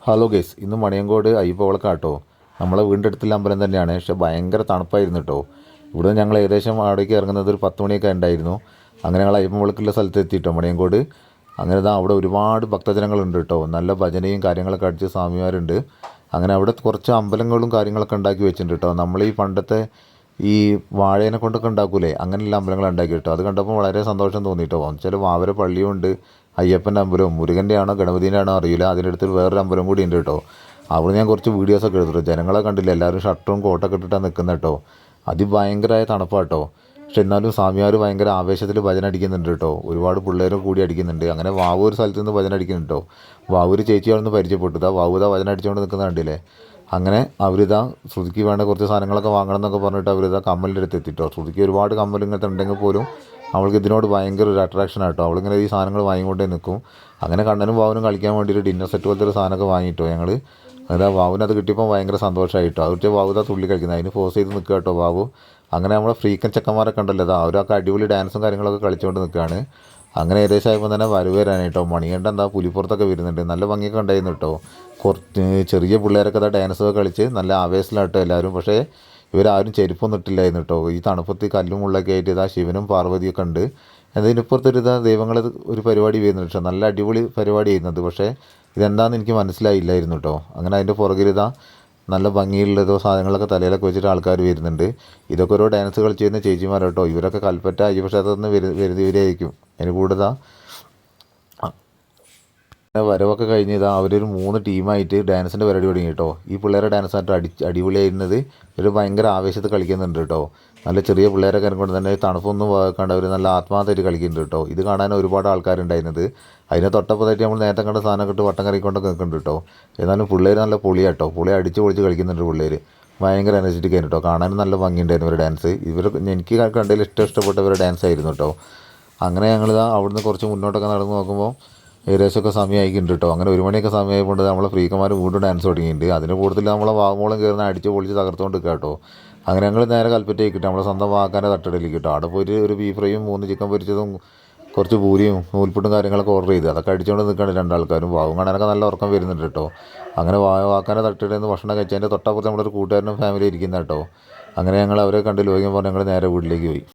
Hello guys, ഇന്ന് മണിയങ്കോട് അയ്യപ്പവിളക്കാട്ടോ. നമ്മളെ വീടിൻ്റെ അടുത്തുള്ള അമ്പലം തന്നെയാണ്. പക്ഷേ ഭയങ്കര തണുപ്പായിരുന്നു കേട്ടോ. ഇവിടെ ഞങ്ങൾ ഏകദേശം അവിടേക്ക് ഇറങ്ങുന്നത് ഒരു 10 മണിയൊക്കെ ഉണ്ടായിരുന്നു. അങ്ങനെ ഞങ്ങൾ അയ്യപ്പവിളക്കുള്ള സ്ഥലത്ത് എത്തിയിട്ടോ, മണിയങ്കോട്. അങ്ങനെ അവിടെ ഒരുപാട് ഭക്തജനങ്ങളുണ്ട് കേട്ടോ. നല്ല ഭജനയും കാര്യങ്ങളൊക്കെ അടിച്ച് സ്വാമിമാരുണ്ട്. അങ്ങനെ അവിടെ കുറച്ച് അമ്പലങ്ങളും കാര്യങ്ങളൊക്കെ ഉണ്ടാക്കി വെച്ചിട്ടുണ്ട് കേട്ടോ. നമ്മൾ ഈ പണ്ടത്തെ ഈ വാഴേനെ കൊണ്ടൊക്കെ ഉണ്ടാക്കൂലേ, അങ്ങനെയുള്ള അമ്പലങ്ങൾ ഉണ്ടാക്കി കേട്ടോ. അത് കണ്ടപ്പോൾ വളരെ സന്തോഷം തോന്നിയിട്ടോ. എന്നുവെച്ചാൽ വാവര പള്ളിയുണ്ട്, അയ്യപ്പൻ്റെ അമ്പലവും, മുരുകൻ്റെ ആണോ ഗണപതിൻ്റെ ആണോ അറിയില്ല, അതിനടുത്ത് വേറൊരു അമ്പലം കൂടി ഉണ്ട് കേട്ടോ. അവിടെ ഞാൻ കുറച്ച് വീഡിയോസൊക്കെ എടുത്തിട്ടു. ജനങ്ങളെ കണ്ടില്ല, എല്ലാവരും ഷർട്ടും കോട്ടൊക്കെ ഇട്ടിട്ടാണ് നിൽക്കുന്നത് കേട്ടോ. അതിഭയങ്കരമായ തണുപ്പാട്ടോ. പക്ഷെ എന്നാലും സ്വാമിമാർ ഭയങ്കര ആവേശത്തിൽ ഭജന അടിക്കുന്നുണ്ട് കേട്ടോ. ഒരുപാട് പിള്ളേരും കൂടി അടിക്കുന്നുണ്ട്. അങ്ങനെ വാവു ഒരു സ്ഥലത്ത് നിന്ന് ഭജന അടിക്കുന്നുണ്ട് കേട്ടോ. വാവു ഒരു ചേച്ചി അവിടെ നിന്ന് പരിചയപ്പെട്ടു. വാവുതാ ഭജന അടിച്ചുകൊണ്ട് നിൽക്കുന്ന കണ്ടില്ലേ. അങ്ങനെ അവരിതാ ശ്രുതിക്ക് വേണ്ട കുറച്ച് സാധനങ്ങളൊക്കെ വാങ്ങണം എന്നൊക്കെ പറഞ്ഞിട്ട് അവരിതാ കമ്മലിൻ്റെ അടുത്ത് എത്തിട്ടോ. ശ്രുതിക്ക് ഒരുപാട് കമ്മൽ ഇങ്ങനത്തെ ഉണ്ടെങ്കിൽ പോലും അവൾക്ക് ഇതിനോട് ഭയങ്കര ഒരു അട്രാക്ഷൻ ആട്ടോ. അവളിങ്ങനെ ഈ സാധനങ്ങൾ വാങ്ങിക്കൊണ്ടേ നിൽക്കും. അങ്ങനെ കണ്ണനും വാവനും കളിക്കാൻ വേണ്ടി ഒരു ഡിന്നർ സെറ്റ് പോലത്തെ ഒരു സാധനമൊക്കെ വാങ്ങിയിട്ടോ ഞങ്ങൾ. അതാ വാവുവിനത് കിട്ടിയപ്പോൾ ഭയങ്കര സന്തോഷമായിട്ടോ. അവരുടെ വാവുതാ തുള്ളി കളിക്കുന്നത്, അതിന് ഫോഴ്സ് ചെയ്ത് നിൽക്കുക കേട്ടോ വാവു. അങ്ങനെ നമ്മളെ ഫ്രീക്കൻ ചെക്കന്മാരൊക്കെ ഉണ്ടല്ലോ, അതാ അവരൊക്കെ അടിപൊളി ഡാൻസും കാര്യങ്ങളൊക്കെ കളിച്ചുകൊണ്ട് നിൽക്കുകയാണ്. അങ്ങനെ ഏകദേശം ആയപ്പോൾ തന്നെ വരവേരാനായിട്ടോ. മണികണ്ഠ എന്താ പുലിപ്പുറത്തൊക്കെ വരുന്നുണ്ട്. നല്ല ഭംഗിയൊക്കെ ഉണ്ടായിരുന്നു കേട്ടോ. കുറച്ച് ചെറിയ പിള്ളേരൊക്കെ അതാ ഡാൻസൊക്കെ കളിച്ച് നല്ല ആവേശത്തിലാട്ടോ എല്ലാവരും. പക്ഷേ ഇവരാരും ചെരുപ്പൊന്നും ഇട്ടില്ലായിരുന്നു കേട്ടോ. ഈ തണുപ്പത്ത് കല്ലും മുള്ളൊക്കെ ആയിട്ട് ഇതാ ശിവനും പാർവതിയൊക്കെ ഉണ്ട്. അതിനിപ്പുറത്തൊരു ഇതാ ദൈവങ്ങൾ ഒരു പരിപാടി വരുന്നുണ്ട്. പക്ഷേ നല്ല അടിപൊളി പരിപാടി ചെയ്യുന്നത്. പക്ഷേ ഇതെന്താണെന്ന് എനിക്ക് മനസ്സിലായില്ലായിരുന്നു കേട്ടോ. അങ്ങനെ അതിൻ്റെ പുറകിലിതാ നല്ല ഭംഗിയുള്ളതോ സാധനങ്ങളൊക്കെ തലയിലൊക്കെ വെച്ചിട്ട് ആൾക്കാർ വരുന്നുണ്ട്. ഇതൊക്കെ ഓരോ ഡാൻസ് കളിച്ച് ചെയ്യുന്ന ചേച്ചിമാരോട്ടോ. ഇവരൊക്കെ കൽപ്പറ്റ അയ്യപ്പക്ഷേത്രത്തിൽ നിന്ന് വരുന്നവരായിരിക്കും. അതിന് കൂടുതൽ വരവൊക്കെ കഴിഞ്ഞ് അവരൊരു 3 ടീമായിട്ട് ഡാൻസിൻ്റെ പരിപാടി തുടങ്ങി കേട്ടോ. ഈ പിള്ളേരെ ഡാൻസ് ആയിട്ട് അടിപൊളിയായിരുന്നത്. ഇവർ ഭയങ്കര ആവേശത്തിൽ കളിക്കുന്നുണ്ട് കേട്ടോ. നല്ല ചെറിയ പിള്ളേരൊക്കെ കൊണ്ട് തന്നെ തണുപ്പൊന്നും കണ്ട് അവർ നല്ല ആത്മാർത്ഥമായിട്ട് കളിക്കുന്നുണ്ട് കേട്ടോ. ഇത് കാണാൻ ഒരുപാട് ആൾക്കാരുണ്ടായിരുന്നത്. അതിനെ തൊട്ടപ്പുറത്തായിട്ട് നമ്മൾ നേരത്തെ കണ്ട സാധനം ഇട്ട് വട്ടം കറിക്കൊണ്ടൊക്കെ നിൽക്കുന്നുണ്ട് കേട്ടോ. എന്നാലും പിള്ളേർ നല്ല പൊളിയാട്ടോ. പൊളി അടിച്ച് പൊളിച്ച് കളിക്കുന്നുണ്ട് പിള്ളേർ. ഭയങ്കര എനർജറ്റിക് ആയിരുന്നു കേട്ടോ. കാണാനും നല്ല ഭംഗിയുണ്ടായിരുന്നു ഇവരുടെ ഡാൻസ്. എനിക്ക് കണ്ടതിൽ ഇഷ്ടപ്പെട്ടവരുടെ ഡാൻസ് ആയിരുന്നു കേട്ടോ. അങ്ങനെ ഞങ്ങൾ അവിടുന്ന് കുറച്ച് മുന്നോട്ടൊക്കെ നടന്ന് നോക്കുമ്പോൾ ഏകദേശമൊക്കെ സമയമായിക്കുന്നുണ്ട് കേട്ടോ. അങ്ങനെ 1 മണിയൊക്കെ സമയമായതുകൊണ്ട് നമ്മളെ ഫ്രീക്കന്മാർ വീണ്ടും ഡാൻസ് തുടങ്ങിയിട്ടുണ്ട്. അതിന് കൂടുതൽ നമ്മളെ വാമോളം കയറുന്ന അടിച്ച് പൊളിച്ച് തകർത്തുകൊണ്ട് നിൽക്കുക കേട്ടോ. അങ്ങനെ ഞങ്ങൾ നേരെ കൽപ്പറ്റയ്ക്ക് കിട്ടും, നമ്മളെ സ്വന്തം വാക്കാൻ്റെ തട്ടടയിലേക്ക് കിട്ടും. അവിടെ പോയിട്ട് ഒരു ബീഫ് ഫ്രൈയും 3 ചിക്കൻ പൊരിച്ചതും കുറച്ച് പൂരിയും നൂൽപ്പുട്ടും കാര്യങ്ങളൊക്കെ ഓർഡർ ചെയ്ത് അതൊക്കെ അടിച്ചുകൊണ്ട് നിൽക്കുകയാണ് രണ്ടാൾക്കാരും. വാവും കാണാനൊക്കെ നല്ല ഉറക്കം വരുന്നുണ്ട് കേട്ടോ. അങ്ങനെ വാക്കാൻ്റെ തട്ടടയിൽ നിന്ന് ഭക്ഷണം കഴിച്ചതിൻ്റെ തൊട്ടപ്പുറത്ത് നമ്മളൊരു കൂട്ടുകാരനും ഫാമിലി ഇരിക്കുന്ന കേട്ടോ. അങ്ങനെ ഞങ്ങൾ അവരെ കണ്ട് ലോകം പറഞ്ഞ് ഞങ്ങൾ നേരെ വീട്ടിലേക്ക് പോയി.